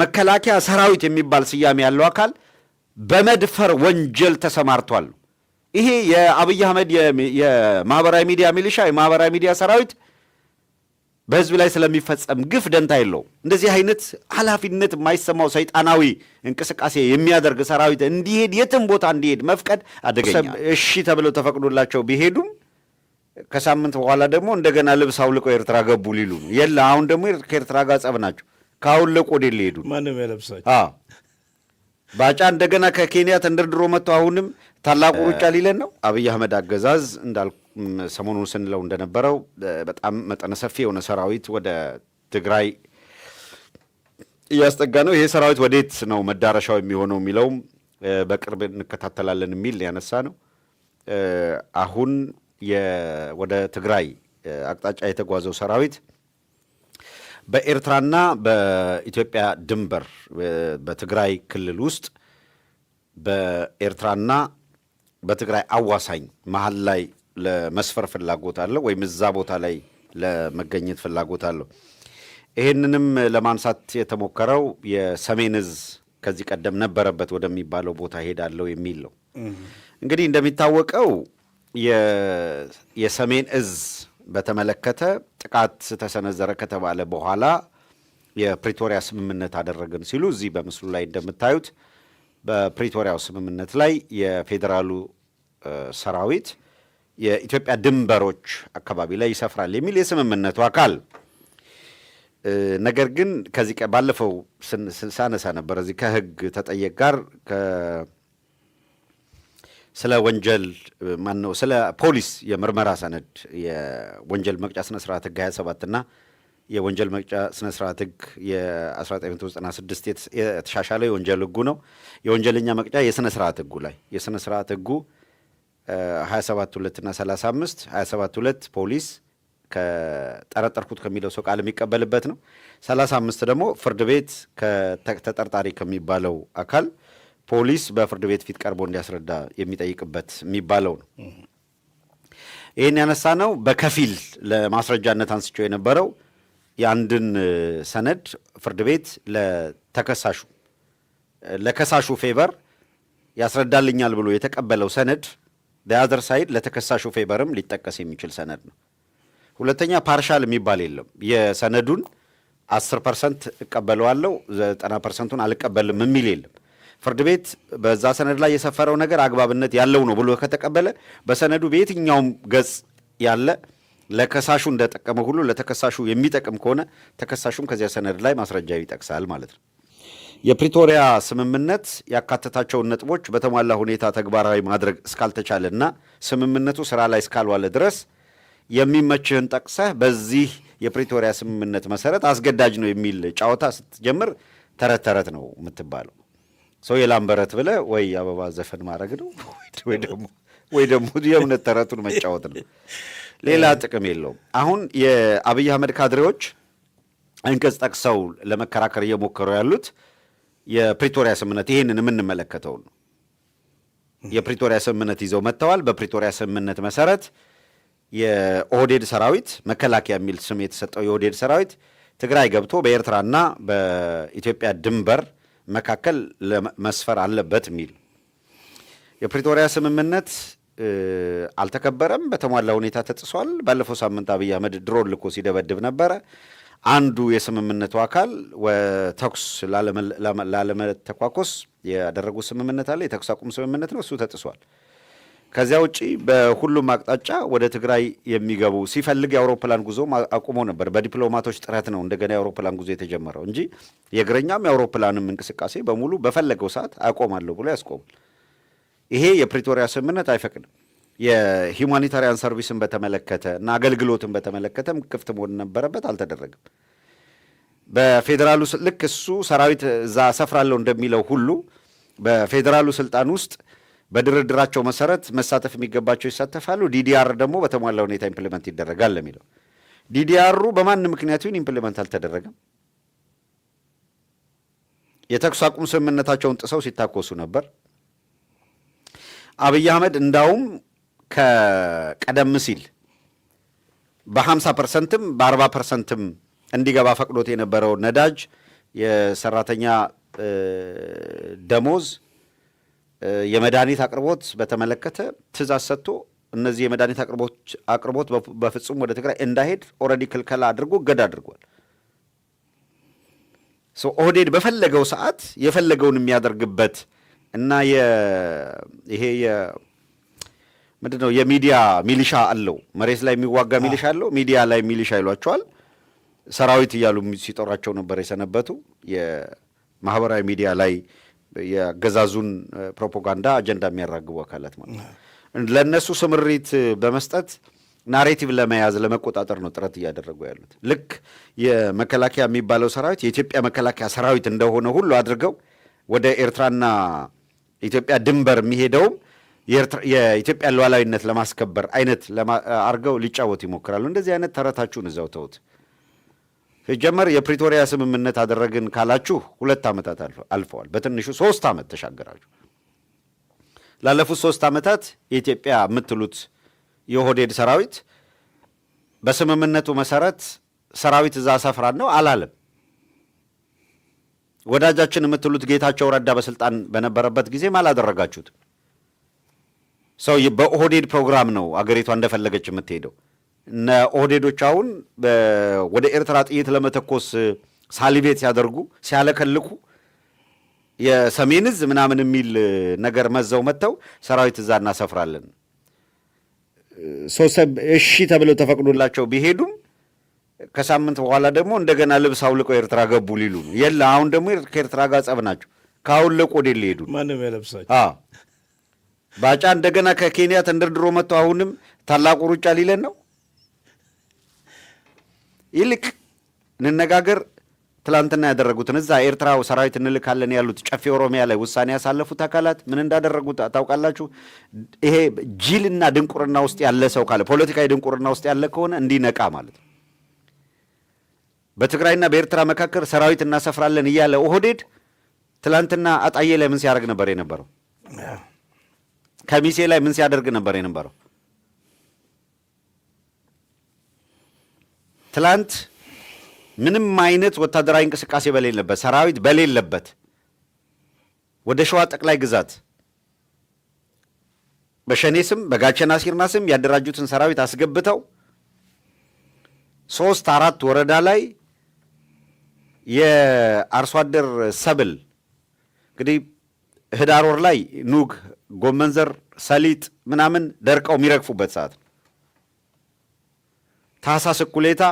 መከላከያ ሰራዊት የሚባል ስያሜ ያለው አካል በመድፈር ወንጀል ተሰማርቷል። ይሄ የአብይ አህመድ የማህበራዊ ሚዲያ ሚሊሻ የማህበራዊ ሚዲያ ሰራዊት በህዝብ ላይ ስለሚፈጸም ግፍ ደንታ የለው። እንደዚህ አይነት ኃላፊነት የማይሰማው ሰይጣናዊ እንቅስቃሴ የሚያደርግ ሰራዊት እንዲሄድ የትም ቦታ እንዲሄድ መፍቀድ አደገኛ። እሺ ተብለው ተፈቅዶላቸው ቢሄዱም ከሳምንት በኋላ ደግሞ እንደገና ልብስ አውልቀው ኤርትራ ገቡ ሊሉ ነው። የለ አሁን ደግሞ ከኤርትራ ጋር ጸብ ናቸው። ካውለቁ ወደ ሊሄዱ ማንም ያለብሳቸው ባጫ እንደገና ከኬንያ ተንደርድሮ መጥቶ አሁንም ታላቁ ሩጫ ሊለን ነው። አብይ አህመድ አገዛዝ እንዳልኩ ሰሞኑን ስንለው እንደነበረው በጣም መጠነ ሰፊ የሆነ ሰራዊት ወደ ትግራይ እያስጠጋ ነው። ይሄ ሰራዊት ወዴት ነው መዳረሻው የሚሆነው የሚለውም በቅርብ እንከታተላለን የሚል ያነሳ ነው። አሁን ወደ ትግራይ አቅጣጫ የተጓዘው ሰራዊት በኤርትራና በኢትዮጵያ ድንበር በትግራይ ክልል ውስጥ በኤርትራና በትግራይ አዋሳኝ መሀል ላይ ለመስፈር ፍላጎት አለው ወይም እዛ ቦታ ላይ ለመገኘት ፍላጎት አለው። ይህንንም ለማንሳት የተሞከረው የሰሜን እዝ ከዚህ ቀደም ነበረበት ወደሚባለው ቦታ ሄዳለው የሚል ነው። እንግዲህ እንደሚታወቀው የሰሜን እዝ በተመለከተ ጥቃት ተሰነዘረ ከተባለ በኋላ የፕሪቶሪያ ስምምነት አደረግን ሲሉ እዚህ በምስሉ ላይ እንደምታዩት በፕሪቶሪያው ስምምነት ላይ የፌዴራሉ ሰራዊት የኢትዮጵያ ድንበሮች አካባቢ ላይ ይሰፍራል የሚል የስምምነቱ አካል። ነገር ግን ከዚህ ባለፈው ሳነሳ ነበር እዚህ ከህግ ተጠየቅ ጋር ስለ ወንጀል ማነው ስለ ፖሊስ የምርመራ ሰነድ የወንጀል መቅጫ ስነ ስርዓት ህግ 27 እና የወንጀል መቅጫ ስነ ስርዓት ህግ የ1996 የተሻሻለው የወንጀል ህጉ ነው። የወንጀለኛ መቅጫ የስነ ስርዓት ህጉ ላይ የስነ ስርዓት ህጉ 27(2) እና 35 27(2) ፖሊስ ከጠረጠርኩት ከሚለው ሰው ቃል የሚቀበልበት ነው። 35 ደግሞ ፍርድ ቤት ከተጠርጣሪ ከሚባለው አካል ፖሊስ በፍርድ ቤት ፊት ቀርቦ እንዲያስረዳ የሚጠይቅበት የሚባለው ነው። ይህን ያነሳ ነው በከፊል ለማስረጃነት አንስቸው የነበረው የአንድን ሰነድ ፍርድ ቤት ለከሳሹ ፌቨር ያስረዳልኛል ብሎ የተቀበለው ሰነድ በአዘር ሳይድ ለተከሳሹ ፌቨርም ሊጠቀስ የሚችል ሰነድ ነው። ሁለተኛ ፓርሻል የሚባል የለም። የሰነዱን 10% እቀበለዋለሁ 90%ን አልቀበልም የሚል የለም። ፍርድ ቤት በዛ ሰነድ ላይ የሰፈረው ነገር አግባብነት ያለው ነው ብሎ ከተቀበለ በሰነዱ በየትኛውም ገጽ ያለ ለከሳሹ እንደጠቀመ ሁሉ ለተከሳሹ የሚጠቅም ከሆነ ተከሳሹም ከዚያ ሰነድ ላይ ማስረጃ ይጠቅሳል ማለት ነው። የፕሪቶሪያ ስምምነት ያካተታቸውን ነጥቦች በተሟላ ሁኔታ ተግባራዊ ማድረግ እስካልተቻለና ስምምነቱ ስራ ላይ እስካልዋለ ድረስ የሚመችህን ጠቅሰህ በዚህ የፕሪቶሪያ ስምምነት መሰረት አስገዳጅ ነው የሚል ጨዋታ ስትጀምር ተረት ተረት ነው የምትባለው። ሰው የላምበረት ብለህ ወይ አበባ ዘፈን ማድረግ ነው ወይ ደግሞ የእምነት ተረቱን መጫወት ነው። ሌላ ጥቅም የለውም። አሁን የአብይ አህመድ ካድሬዎች አንቀጽ ጠቅሰው ለመከራከር እየሞከሩ ያሉት የፕሪቶሪያ ስምምነት ይህንን የምንመለከተው ነው። የፕሪቶሪያ ስምምነት ይዘው መጥተዋል። በፕሪቶሪያ ስምምነት መሰረት የኦህዴድ ሰራዊት መከላከያ የሚል ስም የተሰጠው የኦህዴድ ሰራዊት ትግራይ ገብቶ በኤርትራና በኢትዮጵያ ድንበር መካከል መስፈር አለበት የሚል የፕሪቶሪያ ስምምነት አልተከበረም፣ በተሟላ ሁኔታ ተጥሷል። ባለፈው ሳምንት አብይ አህመድ ድሮን ልኮ ሲደበድብ ነበረ። አንዱ የስምምነቱ አካል ተኩስ ላለመተኳኮስ ያደረጉት ስምምነት አለ። የተኩስ አቁም ስምምነት ነው፣ እሱ ተጥሷል። ከዚያ ውጪ በሁሉም አቅጣጫ ወደ ትግራይ የሚገቡ ሲፈልግ የአውሮፕላን ጉዞ አቁሞ ነበር። በዲፕሎማቶች ጥረት ነው እንደገና የአውሮፕላን ጉዞ የተጀመረው እንጂ የእግረኛም የአውሮፕላንም እንቅስቃሴ በሙሉ በፈለገው ሰዓት አቆማለሁ ብሎ ያስቆማል። ይሄ የፕሪቶሪያ ስምምነት አይፈቅድም። የሂውማኒታሪያን ሰርቪስን በተመለከተ እና አገልግሎትን በተመለከተም ክፍት መሆን ነበረበት፣ አልተደረገም። በፌዴራሉ ልክ እሱ ሰራዊት እዛ ሰፍራለሁ እንደሚለው ሁሉ በፌዴራሉ ስልጣን ውስጥ በድርድራቸው መሰረት መሳተፍ የሚገባቸው ይሳተፋሉ። ዲዲአር ደግሞ በተሟላ ሁኔታ ኢምፕሊመንት ይደረጋል ለሚለው ዲዲአሩ በማንም ምክንያት ይሁን ኢምፕሊመንት አልተደረገም። የተኩስ አቁም ስምምነታቸውን ጥሰው ሲታኮሱ ነበር። አብይ አህመድ እንዳውም ከቀደም ሲል በ50%ም በ40%ም እንዲገባ ፈቅዶት የነበረው ነዳጅ የሰራተኛ ደሞዝ፣ የመድኃኒት አቅርቦት በተመለከተ ትእዛዝ ሰጥቶ እነዚህ የመድኃኒት አቅርቦት በፍጹም ወደ ትግራይ እንዳይሄድ ኦልሬዲ ክልከላ አድርጎ እገዳ አድርጓል። ኦህዴድ በፈለገው ሰዓት የፈለገውን የሚያደርግበት እና ይሄ ምንድን ነው የሚዲያ ሚሊሻ አለው። መሬት ላይ የሚዋጋ ሚሊሻ አለው፣ ሚዲያ ላይ ሚሊሻ ይሏቸዋል። ሰራዊት እያሉ ሲጠሯቸው ነበር የሰነበቱ። የማህበራዊ ሚዲያ ላይ የአገዛዙን ፕሮፓጋንዳ አጀንዳ የሚያራግቡ አካላት ማለት ነው። ለእነሱ ስምሪት በመስጠት ናሬቲቭ ለመያዝ ለመቆጣጠር ነው ጥረት እያደረጉ ያሉት። ልክ የመከላከያ የሚባለው ሰራዊት የኢትዮጵያ መከላከያ ሰራዊት እንደሆነ ሁሉ አድርገው ወደ ኤርትራና ኢትዮጵያ ድንበር የሚሄደውም የኢትዮጵያ ሉዓላዊነት ለማስከበር አይነት አድርገው ሊጫወቱ ይሞክራሉ። እንደዚህ አይነት ተረታችሁን እዛው ተውት። ሲጀመር የፕሪቶሪያ ስምምነት አደረግን ካላችሁ 2 ዓመታት አልፈዋል። በትንሹ 3 ዓመት ተሻገራችሁ። ላለፉት 3 ዓመታት የኢትዮጵያ የምትሉት የኦህዴድ ሰራዊት በስምምነቱ መሰረት ሰራዊት እዛ ሰፍራን ነው አላለም። ወዳጃችን የምትሉት ጌታቸው ረዳ በስልጣን በነበረበት ጊዜም አላደረጋችሁትም። ሰው በኦህዴድ ፕሮግራም ነው አገሪቷ እንደፈለገች የምትሄደው። እነ ኦህዴዶች አሁን ወደ ኤርትራ ጥይት ለመተኮስ ሳሊቬት ሲያደርጉ ሲያለከልኩ የሰሜን ዕዝ ምናምን የሚል ነገር መዘው መጥተው ሰራዊት እዛ እናሰፍራለን እሺ ተብለው ተፈቅዶላቸው ቢሄዱም ከሳምንት በኋላ ደግሞ እንደገና ልብስ አውልቀው ኤርትራ ገቡ ሊሉ ነው። የለ አሁን ደግሞ ከኤርትራ ጋር ጸብ ናቸው። ካውለቁ ወደ ሊሄዱ ማንም ያለብሳቸው ባጫ እንደገና ከኬንያ ተንደርድሮ መጥቶ አሁንም ታላቁ ሩጫ ሊለን ነው። ይልቅ እንነጋገር። ትላንትና ያደረጉትን እዛ ኤርትራው ሰራዊት እንልካለን ያሉት ጨፌ ኦሮሚያ ላይ ውሳኔ ያሳለፉት አካላት ምን እንዳደረጉት ታውቃላችሁ? ይሄ ጅልና ድንቁርና ውስጥ ያለ ሰው ካለ ፖለቲካዊ ድንቁርና ውስጥ ያለ ከሆነ እንዲነቃ ማለት ነው። በትግራይና በኤርትራ መካከል ሰራዊት እናሰፍራለን እያለ ኦህዴድ ትላንትና አጣዬ ላይ ምን ሲያደርግ ነበር የነበረው? ከሚሴ ላይ ምን ሲያደርግ ነበር የነበረው? ትላንት ምንም አይነት ወታደራዊ እንቅስቃሴ በሌለበት ሰራዊት በሌለበት ወደ ሸዋ ጠቅላይ ግዛት በሸኔ ስም በጋቸና ሲርና ስም ያደራጁትን ሰራዊት አስገብተው 3-4 ወረዳ ላይ የአርሶ አደር ሰብል እንግዲህ ህዳር ወር ላይ ኑግ፣ ጎመን ዘር፣ ሰሊጥ ምናምን ደርቀው የሚረግፉበት ሰዓት ነው። ታህሳስ እኩሌታ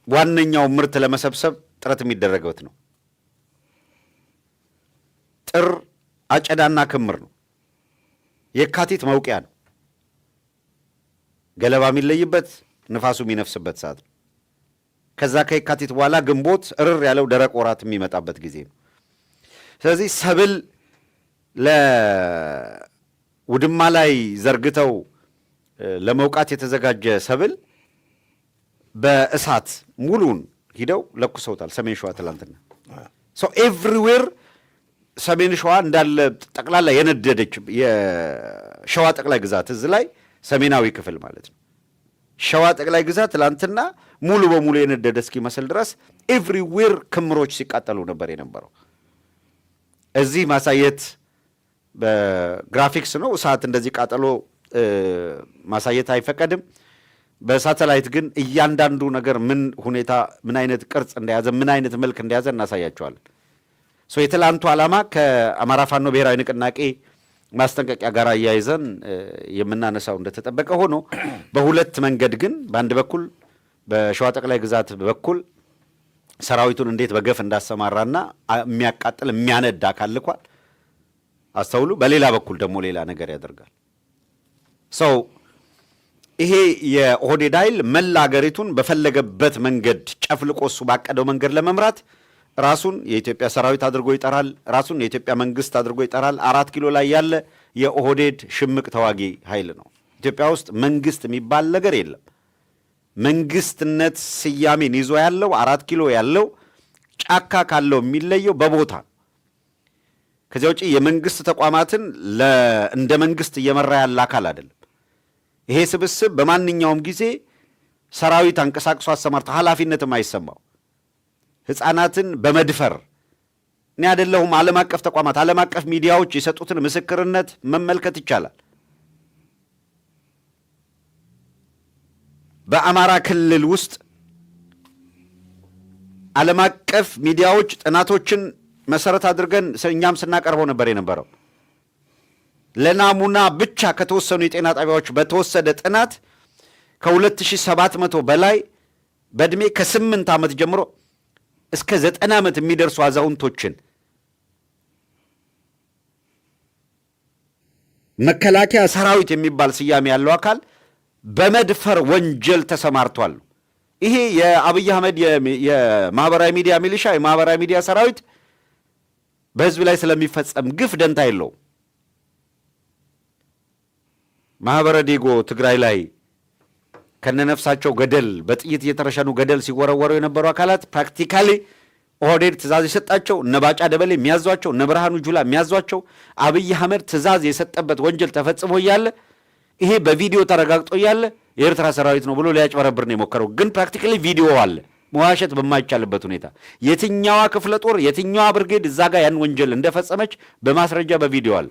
ዋነኛው ምርት ለመሰብሰብ ጥረት የሚደረገበት ነው። ጥር አጨዳና ክምር ነው። የካቲት መውቂያ ነው። ገለባ የሚለይበት ንፋሱ የሚነፍስበት ሰዓት ነው። ከዛ ከየካቲት በኋላ ግንቦት እርር ያለው ደረቅ ወራት የሚመጣበት ጊዜ ነው። ስለዚህ ሰብል ለውድማ ላይ ዘርግተው ለመውቃት የተዘጋጀ ሰብል በእሳት ሙሉን ሂደው ለኩሰውታል። ሰሜን ሸዋ ትላንትና ኤቭሪዌር ሰሜን ሸዋ እንዳለ ጠቅላላ የነደደች የሸዋ ጠቅላይ ግዛት እዚህ ላይ ሰሜናዊ ክፍል ማለት ነው። ሸዋ ጠቅላይ ግዛት ትላንትና ሙሉ በሙሉ የነደደ እስኪመስል ድረስ ኤቭሪዌር ክምሮች ሲቃጠሉ ነበር የነበረው። እዚህ ማሳየት በግራፊክስ ነው። እሳት እንደዚህ ቃጠሎ ማሳየት አይፈቀድም። በሳተላይት ግን እያንዳንዱ ነገር ምን ሁኔታ ምን አይነት ቅርጽ እንደያዘ ምን አይነት መልክ እንደያዘ እናሳያቸዋለን። የትላንቱ ዓላማ ከአማራ ፋኖ ብሔራዊ ንቅናቄ ማስጠንቀቂያ ጋር እያይዘን የምናነሳው እንደተጠበቀ ሆኖ በሁለት መንገድ ግን በአንድ በኩል በሸዋ ጠቅላይ ግዛት በኩል ሰራዊቱን እንዴት በገፍ እንዳሰማራና የሚያቃጥል የሚያነድ አካል ልኳል አስተውሉ። በሌላ በኩል ደግሞ ሌላ ነገር ያደርጋል። ይሄ የኦህዴድ ኃይል መላ አገሪቱን በፈለገበት መንገድ ጨፍልቆ እሱ ባቀደው መንገድ ለመምራት ራሱን የኢትዮጵያ ሰራዊት አድርጎ ይጠራል። ራሱን የኢትዮጵያ መንግስት አድርጎ ይጠራል። 4 ኪሎ ላይ ያለ የኦህዴድ ሽምቅ ተዋጊ ኃይል ነው። ኢትዮጵያ ውስጥ መንግስት የሚባል ነገር የለም። መንግስትነት ስያሜን ይዞ ያለው 4 ኪሎ ያለው ጫካ ካለው የሚለየው በቦታ። ከዚያ ውጪ የመንግስት ተቋማትን እንደ መንግስት እየመራ ያለ አካል አይደለም። ይሄ ስብስብ በማንኛውም ጊዜ ሰራዊት አንቀሳቅሶ አሰማርቶ ኃላፊነትም አይሰማው። ሕፃናትን በመድፈር እኔ አይደለሁም ዓለም አቀፍ ተቋማት ዓለም አቀፍ ሚዲያዎች የሰጡትን ምስክርነት መመልከት ይቻላል። በአማራ ክልል ውስጥ ዓለም አቀፍ ሚዲያዎች ጥናቶችን መሰረት አድርገን እኛም ስናቀርበው ነበር የነበረው። ለናሙና ብቻ ከተወሰኑ የጤና ጣቢያዎች በተወሰደ ጥናት ከ2700 በላይ በዕድሜ ከ8 ዓመት ጀምሮ እስከ 90 ዓመት የሚደርሱ አዛውንቶችን መከላከያ ሰራዊት የሚባል ስያሜ ያለው አካል በመድፈር ወንጀል ተሰማርቷል። ይሄ የአብይ አህመድ የማህበራዊ ሚዲያ ሚሊሻ የማህበራዊ ሚዲያ ሰራዊት በህዝብ ላይ ስለሚፈጸም ግፍ ደንታ የለውም። ማህበረ ዴጎ ትግራይ ላይ ከነነፍሳቸው ገደል በጥይት እየተረሸኑ ገደል ሲወረወሩ የነበሩ አካላት ፕራክቲካሊ ኦህዴድ ትእዛዝ የሰጣቸው እነ ባጫ ደበሌ የሚያዟቸው እነ ብርሃኑ ጁላ የሚያዟቸው አብይ አህመድ ትእዛዝ የሰጠበት ወንጀል ተፈጽሞ እያለ ይሄ በቪዲዮ ተረጋግጦ እያለ የኤርትራ ሰራዊት ነው ብሎ ሊያጭበረብር ነው የሞከረው። ግን ፕራክቲካሊ ቪዲዮ አለ፣ መዋሸት በማይቻልበት ሁኔታ የትኛዋ ክፍለ ጦር የትኛዋ ብርጌድ እዛ ጋር ያን ወንጀል እንደፈጸመች በማስረጃ በቪዲዮ አለ።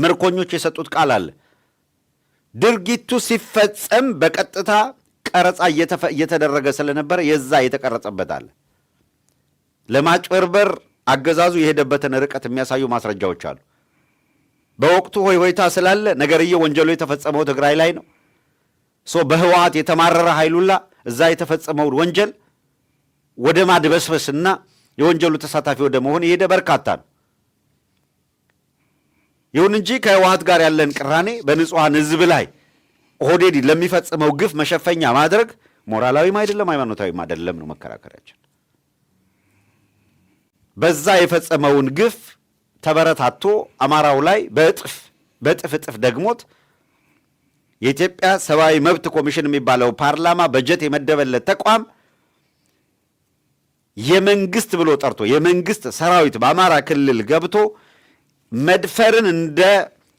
ምርኮኞች የሰጡት ቃል አለ። ድርጊቱ ሲፈጸም በቀጥታ ቀረጻ እየተደረገ ስለነበረ የዛ የተቀረጸበት አለ። ለማጭበርበር አገዛዙ የሄደበትን ርቀት የሚያሳዩ ማስረጃዎች አሉ። በወቅቱ ሆይታ ስላለ ነገርየው ወንጀሉ የተፈጸመው ትግራይ ላይ ነው። በህወሓት የተማረረ ኃይሉላ እዛ የተፈጸመውን ወንጀል ወደ ማድበስበስና የወንጀሉ ተሳታፊ ወደ መሆን የሄደ በርካታ ነው። ይሁን እንጂ ከህወሓት ጋር ያለን ቅራኔ በንጹሐን ህዝብ ላይ ኦህዴድ ለሚፈጽመው ግፍ መሸፈኛ ማድረግ ሞራላዊም አይደለም ሃይማኖታዊም አይደለም ነው መከራከሪያችን። በዛ የፈጸመውን ግፍ ተበረታቶ አማራው ላይ በእጥፍ ደግሞት የኢትዮጵያ ሰብአዊ መብት ኮሚሽን የሚባለው ፓርላማ በጀት የመደበለት ተቋም የመንግስት ብሎ ጠርቶ የመንግስት ሰራዊት በአማራ ክልል ገብቶ መድፈርን እንደ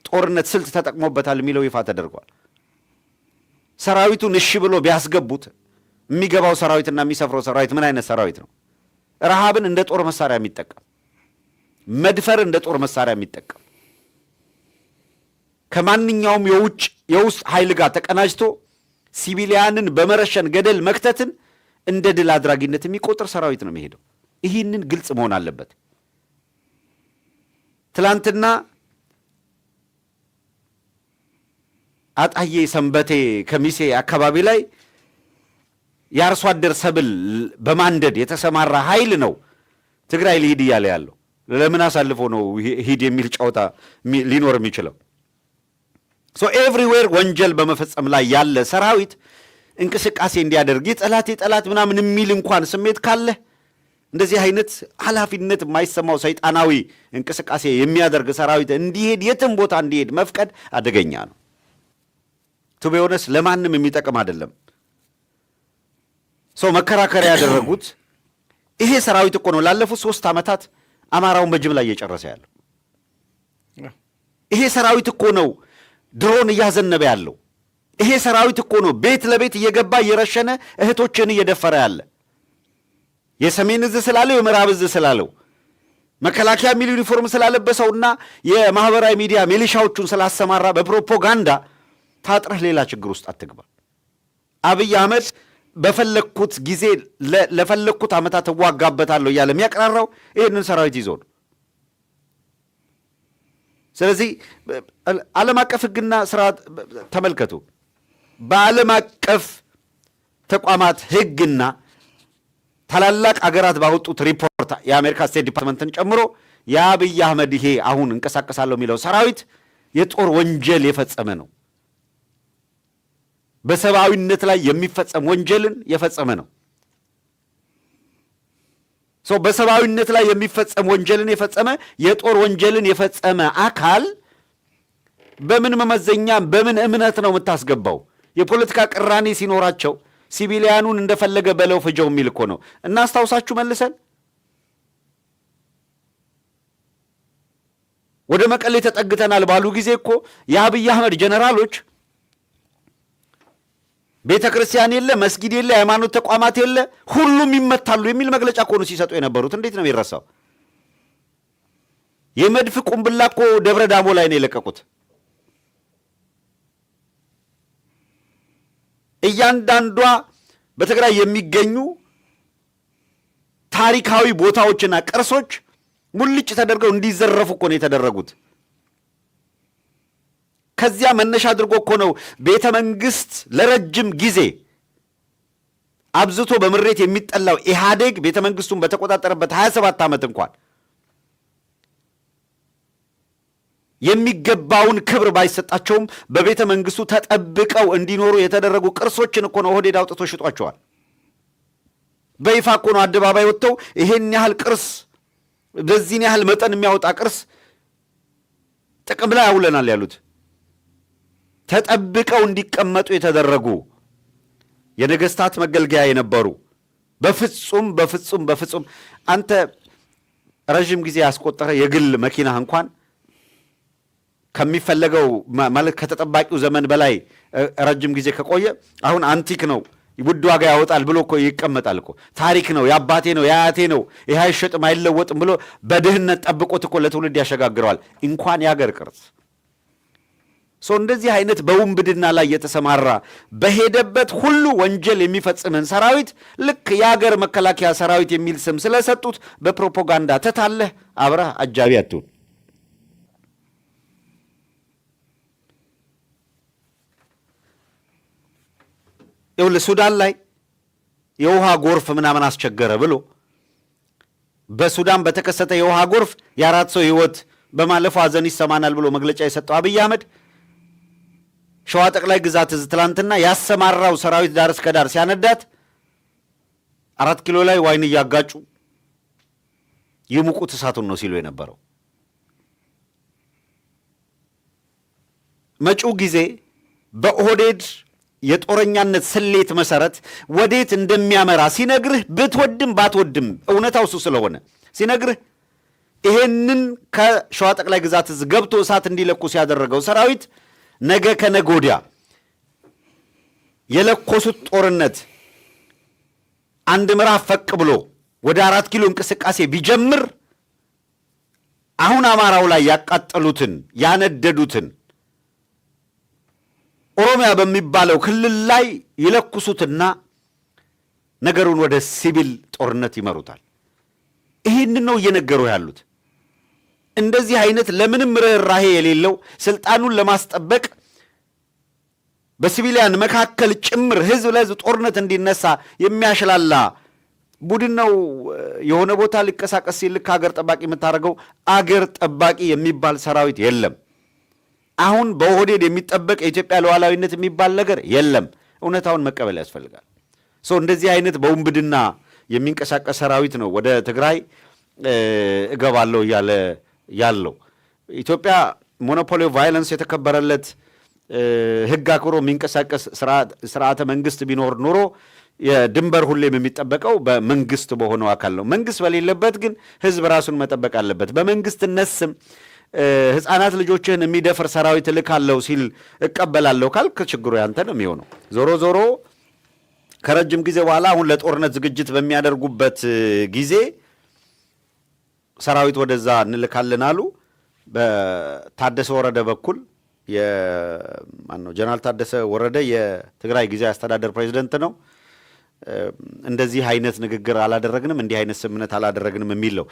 ጦርነት ስልት ተጠቅሞበታል የሚለው ይፋ ተደርጓል። ሰራዊቱን እሺ ብሎ ቢያስገቡት የሚገባው ሰራዊትና የሚሰፍረው ሰራዊት ምን አይነት ሰራዊት ነው? ረሃብን እንደ ጦር መሳሪያ የሚጠቀም መድፈር እንደ ጦር መሳሪያ የሚጠቀም ከማንኛውም የውስጥ ኃይል ጋር ተቀናጅቶ ሲቪሊያንን በመረሸን ገደል መክተትን እንደ ድል አድራጊነት የሚቆጥር ሰራዊት ነው የሚሄደው። ይህንን ግልጽ መሆን አለበት። ትላንትና አጣዬ ሰንበቴ ከሚሴ አካባቢ ላይ የአርሶ አደር ሰብል በማንደድ የተሰማራ ኃይል ነው ትግራይ ሊሂድ እያለ ያለው። ለምን አሳልፎ ነው ሂድ የሚል ጨዋታ ሊኖር የሚችለው? ኤቭሪዌር ወንጀል በመፈጸም ላይ ያለ ሰራዊት እንቅስቃሴ እንዲያደርግ የጠላት ምናምን የሚል እንኳን ስሜት ካለ እንደዚህ አይነት ኃላፊነት የማይሰማው ሰይጣናዊ እንቅስቃሴ የሚያደርግ ሰራዊት እንዲሄድ የትም ቦታ እንዲሄድ መፍቀድ አደገኛ ነው። ቱ ቢ ኦነስት ለማንም የሚጠቅም አይደለም። መከራከሪያ ያደረጉት ይሄ ሰራዊት እኮ ነው ላለፉት 3 ዓመታት አማራውን በጅምላ እየጨረሰ ያለው። ይሄ ሰራዊት እኮ ነው ድሮን እያዘነበ ያለው። ይሄ ሰራዊት እኮ ነው ቤት ለቤት እየገባ እየረሸነ እህቶችን እየደፈረ ያለ። የሰሜን እዝ ስላለው የምዕራብ እዝ ስላለው መከላከያ ሚል ዩኒፎርም ስላለበሰውና የማህበራዊ ሚዲያ ሚሊሻዎቹን ስላሰማራ በፕሮፓጋንዳ ታጥረህ ሌላ ችግር ውስጥ አትግባ። አብይ አህመድ በፈለኩት ጊዜ ለፈለኩት ዓመታት እዋጋበታለሁ እያለ የሚያቀራራው ይህንን ሰራዊት ይዞ ነው። ስለዚህ ዓለም አቀፍ ሕግና ስርዓት ተመልከቱ። በዓለም አቀፍ ተቋማት ሕግና ታላላቅ አገራት ባወጡት ሪፖርት የአሜሪካ ስቴት ዲፓርትመንትን ጨምሮ የአብይ አህመድ ይሄ አሁን እንቀሳቀሳለሁ የሚለው ሰራዊት የጦር ወንጀል የፈጸመ ነው። በሰብአዊነት ላይ የሚፈጸም ወንጀልን የፈጸመ ነው። በሰብአዊነት ላይ የሚፈጸም ወንጀልን የፈጸመ የጦር ወንጀልን የፈጸመ አካል በምን መመዘኛ በምን እምነት ነው የምታስገባው? የፖለቲካ ቅራኔ ሲኖራቸው ሲቪሊያኑን እንደፈለገ በለው ፍጀው የሚል እኮ ነው። እናስታውሳችሁ መልሰን ወደ መቀሌ ተጠግተናል ባሉ ጊዜ እኮ የአብይ አህመድ ጀነራሎች ቤተ ክርስቲያን የለ፣ መስጊድ የለ፣ ሃይማኖት ተቋማት የለ፣ ሁሉም ይመታሉ የሚል መግለጫ እኮ ነው ሲሰጡ የነበሩት። እንዴት ነው የሚረሳው? የመድፍ ቁምብላ እኮ ደብረ ዳሞ ላይ ነው የለቀቁት። እያንዳንዷ በትግራይ የሚገኙ ታሪካዊ ቦታዎችና ቅርሶች ሙልጭ ተደርገው እንዲዘረፉ እኮ ነው የተደረጉት። ከዚያ መነሻ አድርጎ እኮ ነው ቤተ መንግስት ለረጅም ጊዜ አብዝቶ በምሬት የሚጠላው ኢህአዴግ ቤተ መንግስቱን በተቆጣጠረበት 27 ዓመት እንኳን የሚገባውን ክብር ባይሰጣቸውም በቤተ መንግስቱ ተጠብቀው እንዲኖሩ የተደረጉ ቅርሶችን እኮ ነው ኦህዴድ አውጥቶ ሽጧቸዋል። በይፋ እኮ ነው አደባባይ ወጥተው ይሄን ያህል ቅርስ፣ በዚህን ያህል መጠን የሚያወጣ ቅርስ ጥቅም ላይ አውለናል ያሉት። ተጠብቀው እንዲቀመጡ የተደረጉ የነገስታት መገልገያ የነበሩ በፍጹም በፍጹም በፍጹም አንተ ረዥም ጊዜ ያስቆጠረ የግል መኪና እንኳን ከሚፈለገው ማለት ከተጠባቂው ዘመን በላይ ረጅም ጊዜ ከቆየ አሁን አንቲክ ነው ውድ ዋጋ ያወጣል ብሎ እኮ ይቀመጣል እኮ። ታሪክ ነው፣ የአባቴ ነው፣ የአያቴ ነው፣ ይህ አይሸጥም አይለወጥም ብሎ በድህነት ጠብቆት እኮ ለትውልድ ያሸጋግረዋል። እንኳን የአገር ቅርስ እንደዚህ አይነት በውንብድና ላይ የተሰማራ በሄደበት ሁሉ ወንጀል የሚፈጽምን ሰራዊት ልክ የአገር መከላከያ ሰራዊት የሚል ስም ስለሰጡት በፕሮፓጋንዳ ተታለህ አብረህ አጃቢ አትሁን። ይኸውልህ ሱዳን ላይ የውሃ ጎርፍ ምናምን አስቸገረ ብሎ በሱዳን በተከሰተ የውሃ ጎርፍ የ4 ሰው ህይወት በማለፉ ሐዘን ይሰማናል ብሎ መግለጫ የሰጠው አብይ አህመድ ሸዋ ጠቅላይ ግዛት ትላንትና ያሰማራው ሰራዊት ዳር እስከ ዳር ሲያነዳት 4 ኪሎ ላይ ዋይን እያጋጩ ይሙቁት እሳቱን ነው ሲሉ የነበረው። መጪው ጊዜ በኦህዴድ የጦረኛነት ስሌት መሰረት ወዴት እንደሚያመራ ሲነግርህ ብትወድም ባትወድም እውነታው እሱ ስለሆነ ሲነግርህ ይሄንን ከሸዋ ጠቅላይ ግዛት ገብቶ እሳት እንዲለኩስ ያደረገው ሰራዊት ነገ ከነገ ወዲያ የለኮሱት ጦርነት አንድ ምዕራፍ ፈቅ ብሎ ወደ 4 ኪሎ እንቅስቃሴ ቢጀምር አሁን አማራው ላይ ያቃጠሉትን ያነደዱትን ኦሮሚያ በሚባለው ክልል ላይ ይለኩሱትና ነገሩን ወደ ሲቪል ጦርነት ይመሩታል። ይህንን ነው እየነገሩ ያሉት። እንደዚህ አይነት ለምንም ርህራሄ የሌለው ስልጣኑን ለማስጠበቅ በሲቪሊያን መካከል ጭምር ህዝብ ለህዝብ ጦርነት እንዲነሳ የሚያሽላላ ቡድን ነው። የሆነ ቦታ ሊቀሳቀስ ሲል ከሀገር ጠባቂ የምታደርገው አገር ጠባቂ የሚባል ሰራዊት የለም። አሁን በኦህዴድ የሚጠበቅ የኢትዮጵያ ሉዓላዊነት የሚባል ነገር የለም። እውነታውን መቀበል ያስፈልጋል። እንደዚህ አይነት በውንብድና የሚንቀሳቀስ ሰራዊት ነው ወደ ትግራይ እገባለሁ እያለ ያለው። ኢትዮጵያ ሞኖፖሊ ቫይለንስ የተከበረለት ህግ አክብሮ የሚንቀሳቀስ ስርዓተ መንግስት ቢኖር ኑሮ የድንበር ሁሌም የሚጠበቀው በመንግስት በሆነው አካል ነው። መንግስት በሌለበት ግን ህዝብ ራሱን መጠበቅ አለበት። በመንግስትነት ስም ህፃናት ልጆችህን የሚደፍር ሰራዊት እልካለሁ ሲል እቀበላለሁ ካልክ ችግሩ ያንተ ነው የሚሆነው። ዞሮ ዞሮ ከረጅም ጊዜ በኋላ አሁን ለጦርነት ዝግጅት በሚያደርጉበት ጊዜ ሰራዊት ወደዛ እንልካለን አሉ። በታደሰ ወረደ በኩል ጀነራል ታደሰ ወረደ የትግራይ ጊዜያዊ አስተዳደር ፕሬዚደንት ነው። እንደዚህ አይነት ንግግር አላደረግንም፣ እንዲህ አይነት ስምምነት አላደረግንም የሚል ነው።